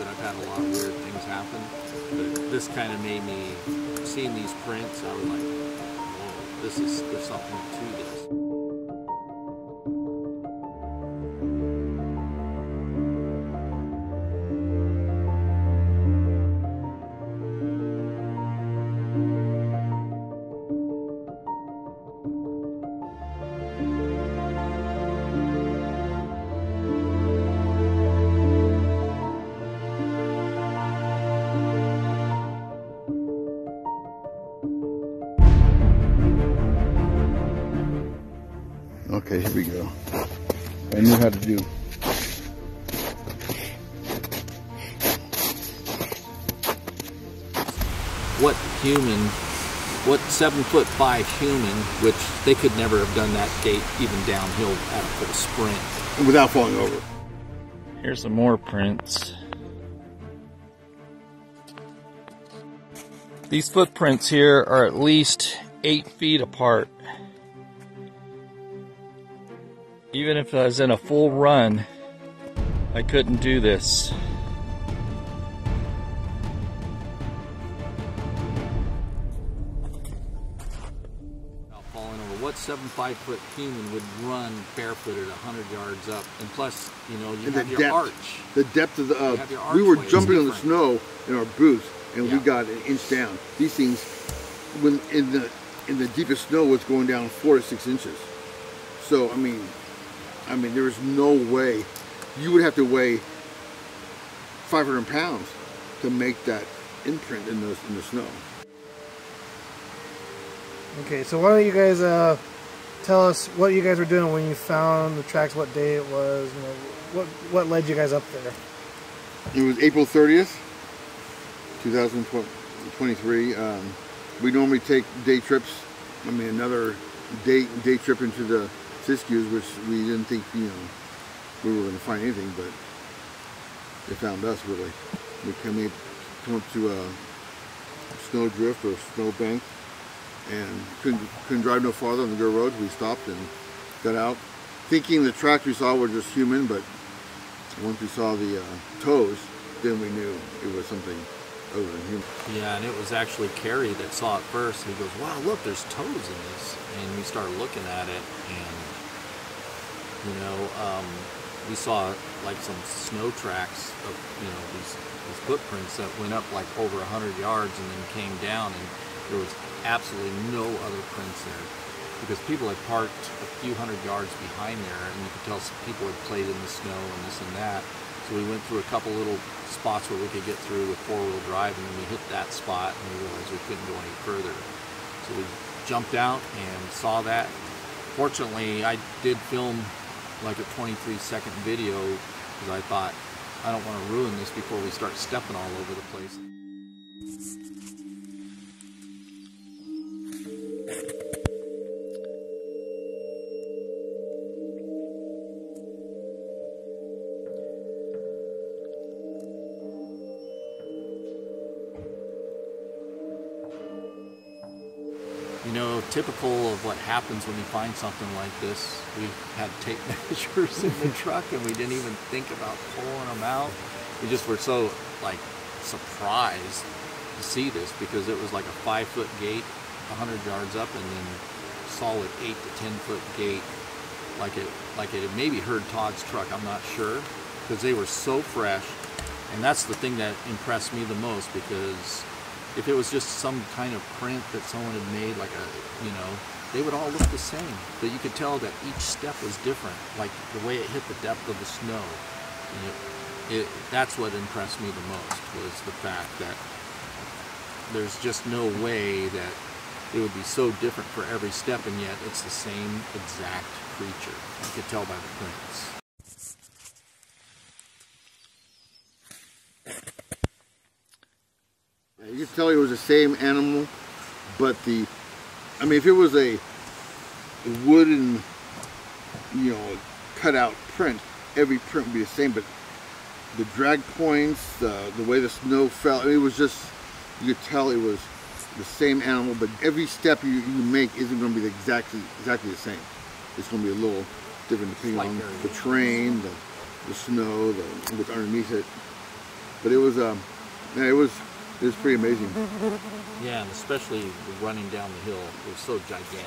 I've had a lot of weird things happen, but this kind of made me, seeing these prints, I was like, whoa, there's something to this. Okay, here we go. I knew how to do. What 7'5" human, which they could never have done that gate even downhill at a full sprint. Without falling over. Here's some more prints. These footprints here are at least 8 feet apart. Even if I was in a full run, I couldn't do this. Falling over. What 7'5" human would run barefooted 100 yards up? And plus, you know, you have your arch. The depth of the we were jumping on the snow in our boots, and we got an inch down. These things, when in the deepest snow, was going down 4 to 6 inches. So I mean, there was no way. You would have to weigh 500 pounds to make that imprint in the snow. Okay, so why don't you guys tell us what you guys were doing when you found the tracks, what day it was, you know, what led you guys up there? It was April 30th, 2023. We normally take day trips. I mean, another day trip into the Siskiyous, which we didn't think, you know, we were going to find anything, but they found us, really. We come up to a snow drift or snow bank, and couldn't drive no farther on the Go Road. We stopped and got out, thinking the tracks we saw were just human, but once we saw the toes, then we knew it was something other than human. Yeah, and it was actually Kerry that saw it first. He goes, wow, look, there's toes in this. And we started looking at it, and you know, we saw like some snow tracks of, you know, these footprints that went up like over 100 yards and then came down, and there was absolutely no other prints there because people had parked a few hundred yards behind there, and you could tell some people had played in the snow and this and that. So we went through a couple little spots where we could get through with four-wheel drive, and then we hit that spot and we realized we couldn't go any further. So we jumped out and saw that. Fortunately, I did film like a 23-second video because I thought, I don't want to ruin this before we start stepping all over the place. You know, typical of what happens when you find something like this, we had tape measures in the truck and we didn't even think about pulling them out. We just were so like surprised to see this because it was like a 5-foot gate, 100 yards up, and then solid 8 to 10-foot gate, like it had maybe heard Todd's truck. I'm not sure, because they were so fresh, and that's the thing that impressed me the most, because if it was just some kind of print that someone had made, like a, you know, they would all look the same. But you could tell that each step was different, like the way it hit the depth of the snow. That's what impressed me the most, was the fact that there's just no way that it would be so different for every step, and yet it's the same exact creature. You could tell by the prints. You could tell it was the same animal, but I mean, if it was a wooden, you know, cutout print, every print would be the same, but the drag points, the way the snow fell, I mean, it was just, you could tell it was the same animal, but every step you make isn't going to be exactly the same. It's going to be a little different depending on the terrain, the snow, what's underneath it. But it was yeah, it was pretty amazing. Yeah, and especially running down the hill, it was so gigantic.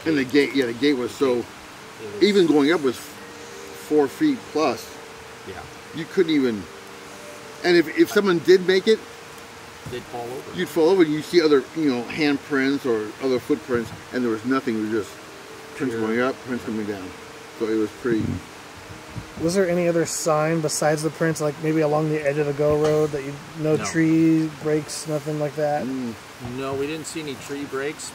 And the gate, yeah, the gate was so. Even going up was 4 feet plus. Yeah. You couldn't even. And if someone did make it, they'd fall over. You'd fall over. And you see other, you know, handprints or other footprints, and there was nothing. It was just prints going up, prints coming down. So it was pretty. Was there any other sign besides the prints, like maybe along the edge of the Go Road, that no tree breaks, nothing like that? No, we didn't see any tree breaks.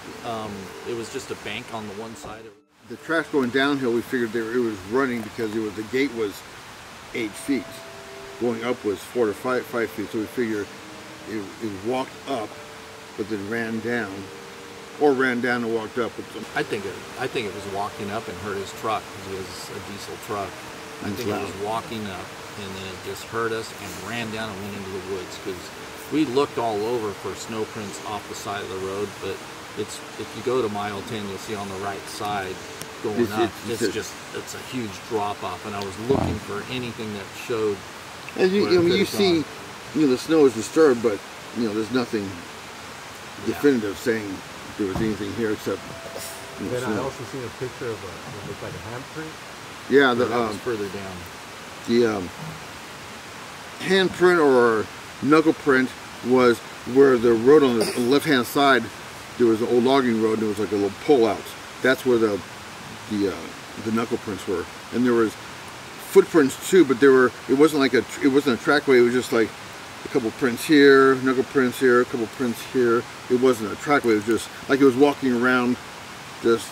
It was just a bank on the one side. The tracks going downhill, we figured it was running because the gate was 8 feet. Going up was 4 to 5 feet. So we figured it walked up, but then ran down, or ran down and walked up. I think it was walking up and hurt his truck because it was a diesel truck. I think it was walking up, and then it just hurt us and ran down and went into the woods, because we looked all over for snow prints off the side of the road, but if you go to mile 10, you'll see on the right side going up, it's a huge drop off, and I was looking for anything that showed. And you see, you know, the snow is disturbed, but you know, there's nothing definitive saying there was anything here except. You know, then I also seen a picture of what looked like a handprint. Yeah, that was further down. The handprint or knuckle print was where the road on the left-hand side, there was an old logging road, and there was like a little pull-out. That's where the knuckle prints were, and there was footprints too, but it wasn't a trackway. It was just like a couple prints here, knuckle prints here, a couple prints here. It wasn't a trackway. It was just like it was walking around, just.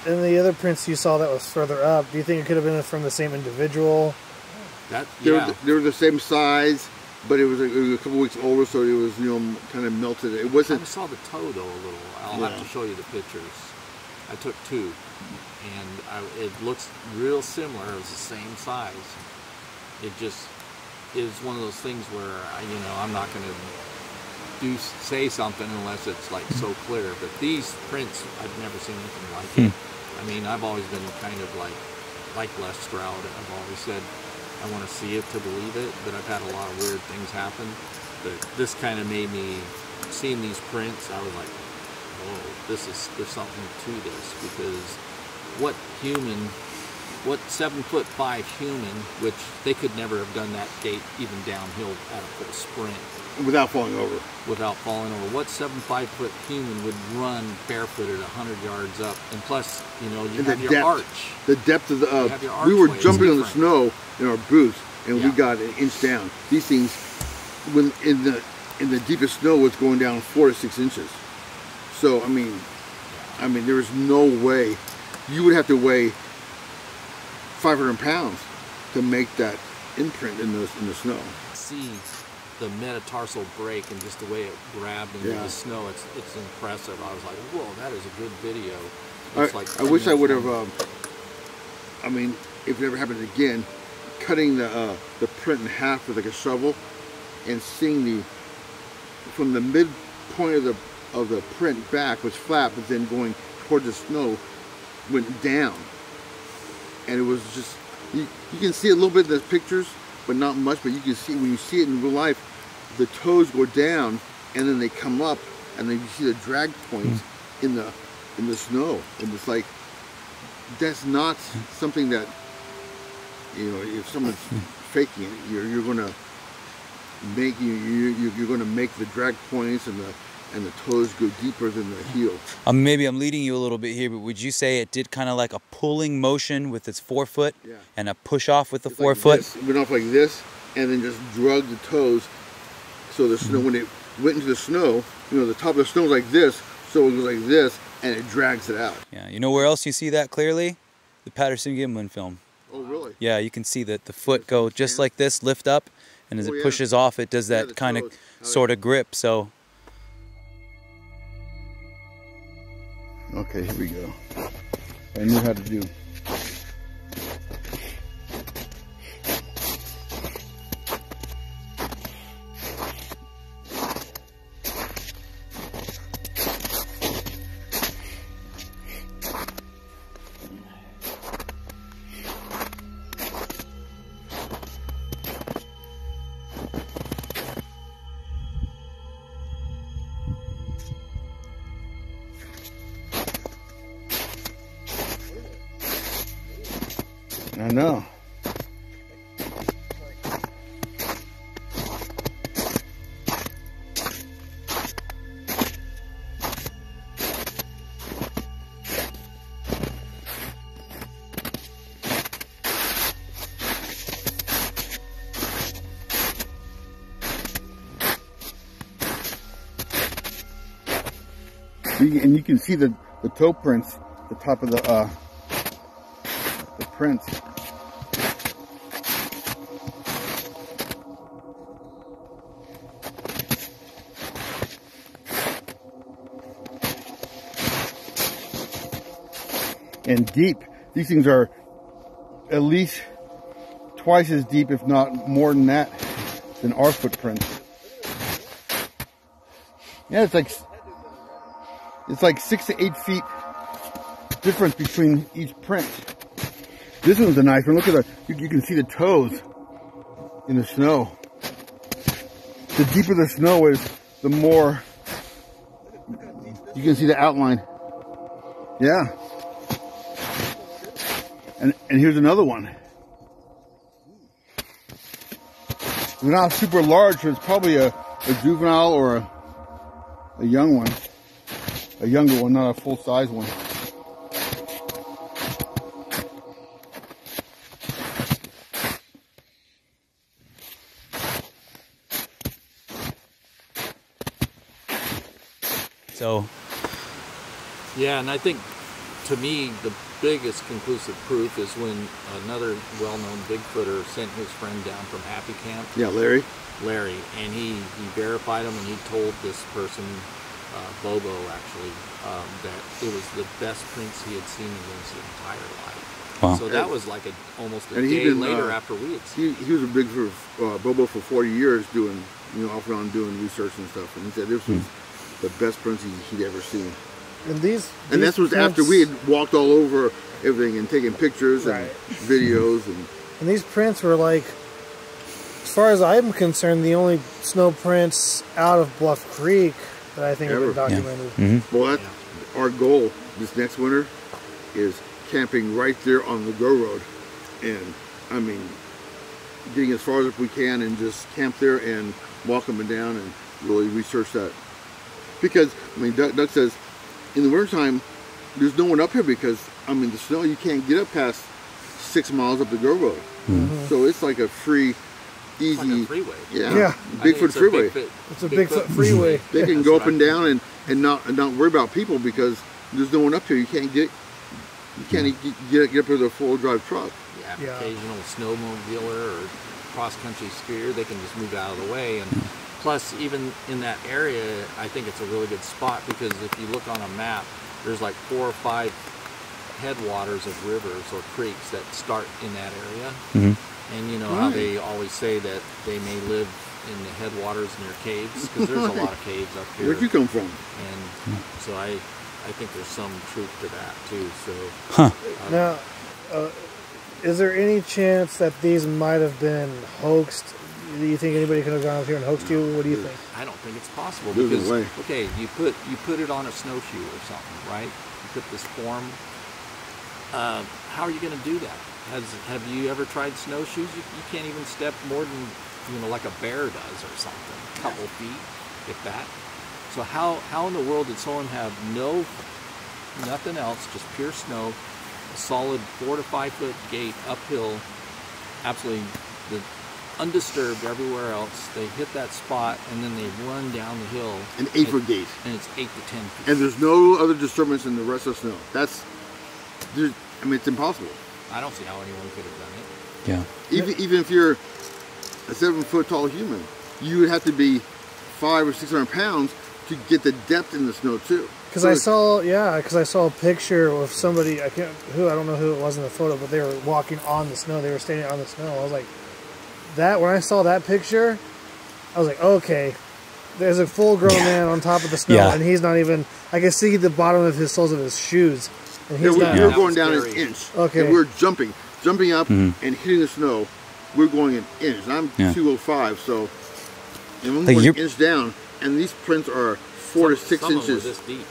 And the other prints you saw that was further up, do you think it could have been from the same individual? They were the same size, but it was a couple weeks older, so it was, you know, kind of melted. It wasn't. I saw the toe though a little. I'll have to show you the pictures. I took 2, and it looks real similar. It was the same size. It just is one of those things where I'm not going to say something unless it's like so clear. But these prints, I've never seen anything like it. I mean, I've always been kind of like Les Stroud. I've always said I want to see it to believe it, but I've had a lot of weird things happen. But this kind of made me, seeing these prints, I was like, whoa, there's something to this, because what 7'5" human, which they could never have done that gait even downhill at a full sprint. Without falling over. Without falling over. What 7'5" human would run barefooted 100 yards up? And plus, you have your arch. The depth of we were jumping on the snow in our boots, and we got an inch down. These things, when in the deepest snow, was going down 4 to 6 inches. So I mean, there was no way. You would have to weigh 500 pounds to make that imprint in the snow. See the metatarsal break and just the way it grabbed into the snow, it's impressive. I was like, whoa, that is a good video. I wish I would have, I mean, if it ever happened again, cutting the print in half with like a shovel and seeing from the midpoint of the print back was flat, but then going towards the snow went down. And it was just, you can see a little bit in the pictures, but not much, but you can see, when you see it in real life, the toes go down and then they come up, and then you see the drag points in the snow. And it's like, that's not something that, if someone's faking it, you're gonna make the drag points and the toes go deeper than the heel. Maybe I'm leading you a little bit here, but would you say it did kind of like a pulling motion with its forefoot and a push off with the forefoot? It went off like this and then just drug the toes. So the snow, when it went into the snow, the top of the snow was like this, so it was like this, and it drags it out. Yeah, you know where else you see that clearly? The Patterson-Gimlin film. Oh, really? Yeah, you can see that the foot go just like this, lift up, and as it pushes off, it does that kind of sort of grip. So. Okay, here we go. I knew how to do. know. And you can see the toe prints, the top of the prints. And deep. These things are at least twice as deep, if not more than that, than our footprints. Yeah, it's like 6 to 8 feet difference between each print. This one's a nice one. Look at you can see the toes in the snow. The deeper the snow is, the more you can see the outline. Yeah. And here's another one. They're not super large, so it's probably a juvenile or a young one. A younger one, not a full-size one. So, yeah, and I think to me the biggest conclusive proof is when another well-known Bigfooter sent his friend down from Happy Camp. Yeah, Larry, and he verified him, and he told this person, Bobo actually, that it was the best prints he had seen in his entire life. wow. So that was like almost a and day been, later after we had seen. He was a big Bobo for 40 years, doing off and on doing research and stuff, and he said this was the best prints he'd ever seen. And these that was after we had walked all over everything and taken pictures and videos and these prints were like, as far as I'm concerned, the only snow prints out of Bluff Creek that I think have been documented. Yeah. Mm-hmm. Well, that's our goal this next winter, is camping right there on the Go Road, and I mean getting as far as we can and just camp there and walk them down and really research that, because I mean Doug says in the wintertime there's no one up here because I mean the snow, you can't get up past 6 miles up the Go Road. So it's like a free, easy, Like a freeway. Yeah, Bigfoot freeway. It's a Bigfoot freeway. They can go up and down and not worry about people because there's no one up here. You can't get up with a full drive truck. Yeah, occasional snowmobiler or cross-country skier, they can just move out of the way. And plus, even in that area, I think it's a really good spot because if you look on a map, there's like 4 or 5 headwaters of rivers or creeks that start in that area. And you know how they always say that they may live in the headwaters near caves, because there's a lot of caves up here. Where'd you come from? And so I think there's some truth to that too. So now, is there any chance that these might have been hoaxed? Do you think anybody could have gone up here and hoaxed you? What do you think? I don't think it's possible There's because no way. okay, you put it on a snowshoe or something, right? You put this form. How are you going to do that? Have you ever tried snowshoes? You can't even step more than like a bear does or something, a couple feet, if that. So how in the world did someone have nothing else, just pure snow, a solid 4 to 5 foot gate uphill, absolutely undisturbed everywhere else? They hit that spot and then they run down the hill. An 8-foot gate. And it's 8 to 10 feet. And there's no other disturbance in the rest of the snow. I mean, it's impossible. I don't see how anyone could have done it. Yeah. Even if you're a 7-foot tall human, you would have to be 500 or 600 pounds to get the depth in the snow too. Because I saw a picture of somebody, I don't know who it was in the photo, but they were walking on the snow. They were standing on the snow. I was like, when I saw that picture, I was like, okay, there's a full-grown man on top of the snow, and he's not even. I can see the bottom of his soles of his shoes, and he's not. You're going down an inch. Okay. And we're jumping up and hitting the snow. We're going an inch. And I'm 205, so and I'm going an inch down, and these prints are 4 to 6 inches. This deep.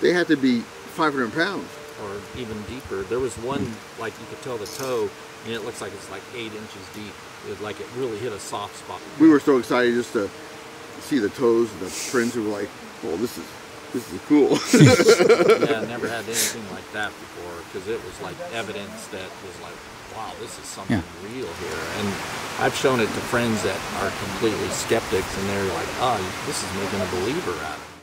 They have to be 500 pounds. or even deeper. There was one, like you could tell the toe, and it looks like it's like 8 inches deep. Like it really hit a soft spot. We were so excited just to see the toes and the prints. We were like, "Oh, this is cool." Yeah, I never had anything like that before, because it was like evidence that was like, wow, this is something real here. And I've shown it to friends that are completely skeptics, and they're like, oh, this is making a believer out of it.